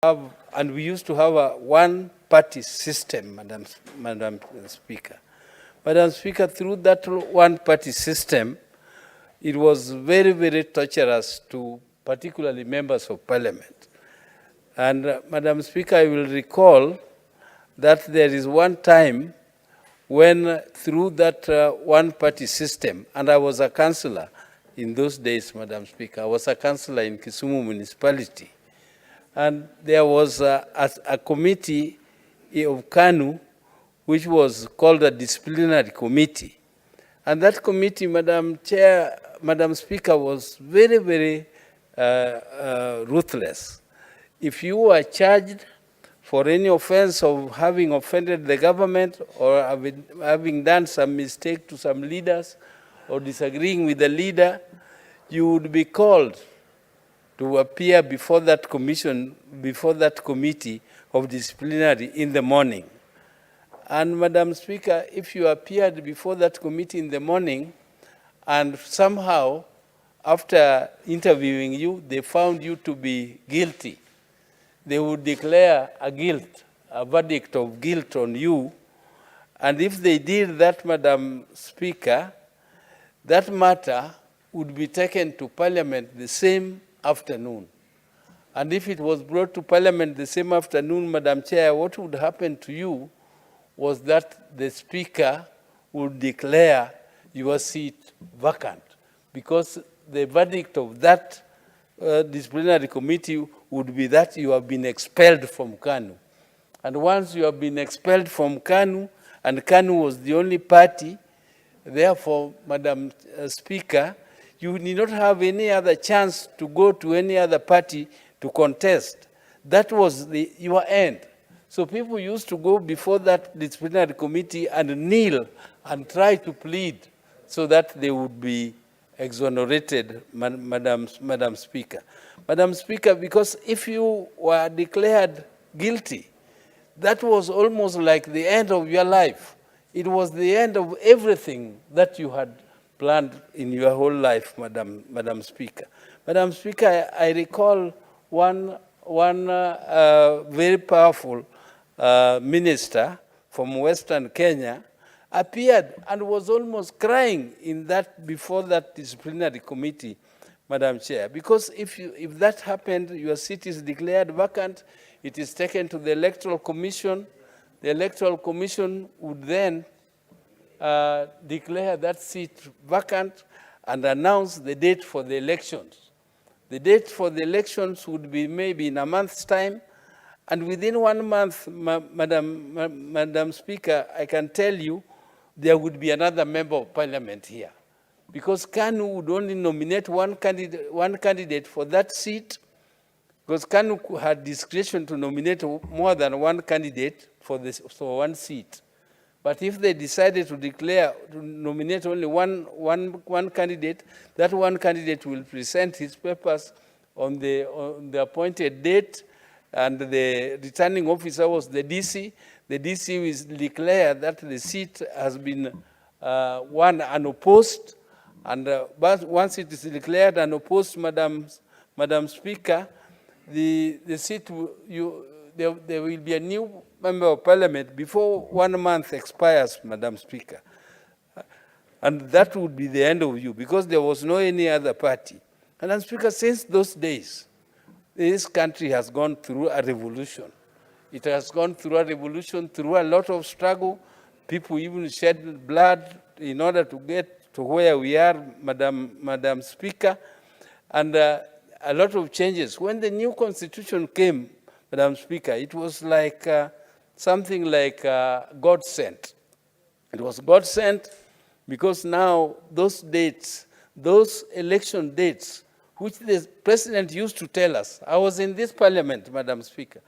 And we used to have a one-party system, Madam Speaker. Madam Speaker, through that one-party system, it was very, very torturous to particularly members of parliament. And Madam Speaker, I will recall that there is one time when through that one-party system, and I was a councillor in those days, Madam Speaker, I was a councillor in Kisumu municipality. And there was a committee of KANU, which was called a disciplinary committee. And that committee, Madam Chair, Madam Speaker, was very, very ruthless. If you were charged for any offense of having offended the government or having done some mistake to some leaders or disagreeing with the leader, you would be called to appear before that commission, before that committee of disciplinary in the morning. And Madam Speaker, if you appeared before that committee in the morning and somehow after interviewing you, they found you to be guilty, they would declare a verdict of guilt on you. And if they did that, Madam Speaker, that matter would be taken to Parliament the same afternoon. And if it was brought to Parliament the same afternoon, Madam Chair, what would happen to you was that the Speaker would declare your seat vacant, because the verdict of that disciplinary committee would be that you have been expelled from KANU. And once you have been expelled from KANU, and KANU was the only party, therefore, Madam Speaker, you need not have any other chance to go to any other party to contest. That was your end. So people used to go before that disciplinary committee and kneel and try to plead so that they would be exonerated, Madam Speaker. Madam Speaker, because if you were declared guilty, that was almost like the end of your life. It was the end of everything that you had planned in your whole life, Madam Speaker. Madam Speaker, I recall one very powerful minister from Western Kenya appeared and was almost crying in that before that disciplinary committee, Madam Chair, because if that happened, your seat is declared vacant, it is taken to the Electoral Commission. The Electoral Commission would then declare that seat vacant and announce the date for the elections. The date for the elections would be maybe in a month's time, and within 1 month, Madam Speaker, I can tell you, there would be another member of parliament here, because KANU would only nominate one candidate for that seat, because KANU had discretion to nominate more than one candidate for one seat. But if they decided to nominate only one candidate, that one candidate will present his papers on the appointed date, and the returning officer was the DC. The DC will declare that the seat has been won unopposed, and but once it is declared unopposed, Madam Speaker, the seat there will be a new member of parliament before 1 month expires, Madam Speaker. And that would be the end of you, because there was no any other party. Madam Speaker, since those days, this country has gone through a revolution. It has gone through a revolution, through a lot of struggle. People even shed blood in order to get to where we are, Madam Speaker, and a lot of changes. When the new constitution came, Madam Speaker, it was like something like God sent. It was God sent because now those dates, those election dates, which the president used to tell us, I was in this parliament, Madam Speaker,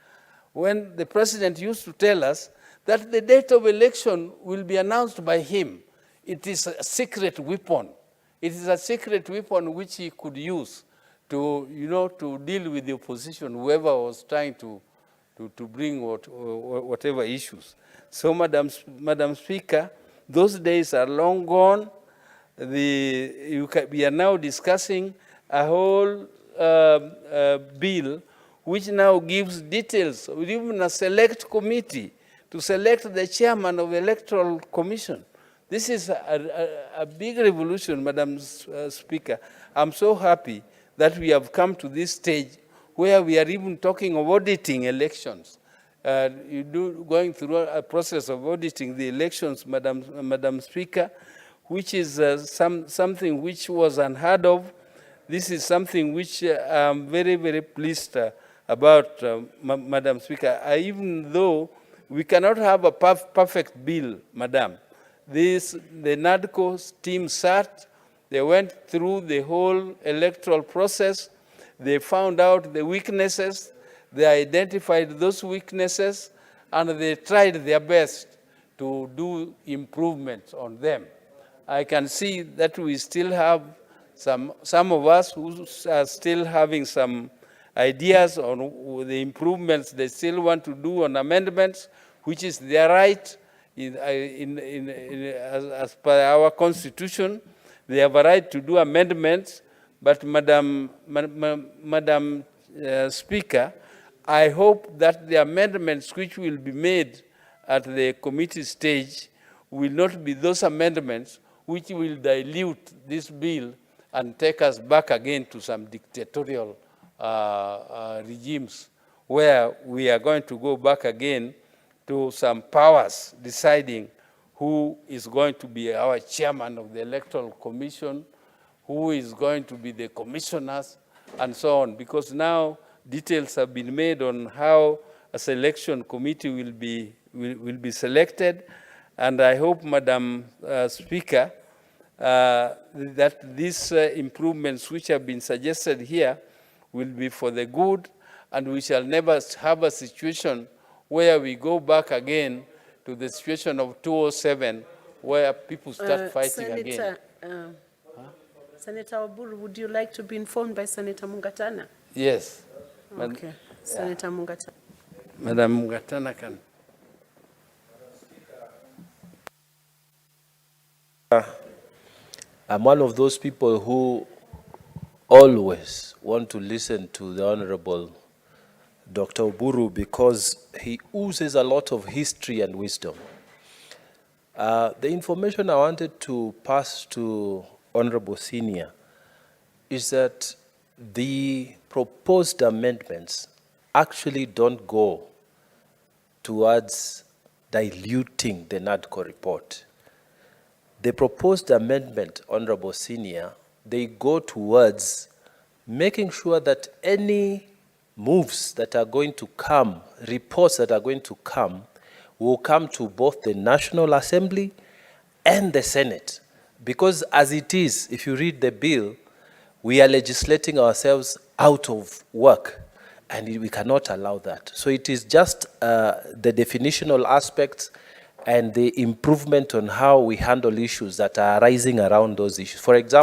when the president used to tell us that the date of election will be announced by him. It is a secret weapon. It is a secret weapon which he could use to, to deal with the opposition, whoever was trying to bring whatever issues. So, Madam Speaker, those days are long gone. We are now discussing a whole bill which now gives details, or even a select committee to select the chairman of the Electoral Commission. This is a big revolution, Madam Speaker. I'm so happy that we have come to this stage where we are even talking of auditing elections. Going through a process of auditing the elections, Madam Speaker, which is something which was unheard of. This is something which I'm very, very pleased about, Madam Speaker. Even though we cannot have a perfect bill, Madam. The NADCO team sat, they went through the whole electoral process, they found out the weaknesses, they identified those weaknesses, and they tried their best to do improvements on them. I can see that we still have some of us who are still having some ideas on the improvements they still want to do on amendments, which is their right as per our constitution. They have a right to do amendments, but Madam Speaker, I hope that the amendments which will be made at the committee stage will not be those amendments which will dilute this bill and take us back again to some dictatorial regimes where we are going to go back again to some powers deciding who is going to be our chairman of the Electoral Commission, who is going to be the commissioners, and so on. Because now details have been made on how a selection committee will be selected, and I hope, Madam Speaker, that these improvements which have been suggested here will be for the good, and we shall never have a situation where we go back again to the situation of 2007, where people start fighting again. Senator Oburu, would you like to be informed by Senator Mungatana? Yes. Okay. Senator Mungatana. Madam Mungatana can. I'm one of those people who always want to listen to the Honorable Dr. Oburu because he oozes a lot of history and wisdom. The information I wanted to pass to Honorable Senior is that the proposed amendments actually don't go towards diluting the NADCO report. The proposed amendment, Honorable Senior, they go towards making sure that any moves that are going to come, reports that are going to come, will come to both the National Assembly and the Senate. Because as it is, if you read the bill, we are legislating ourselves out of work, and we cannot allow that. So it is just the definitional aspects and the improvement on how we handle issues that are arising around those issues. For example,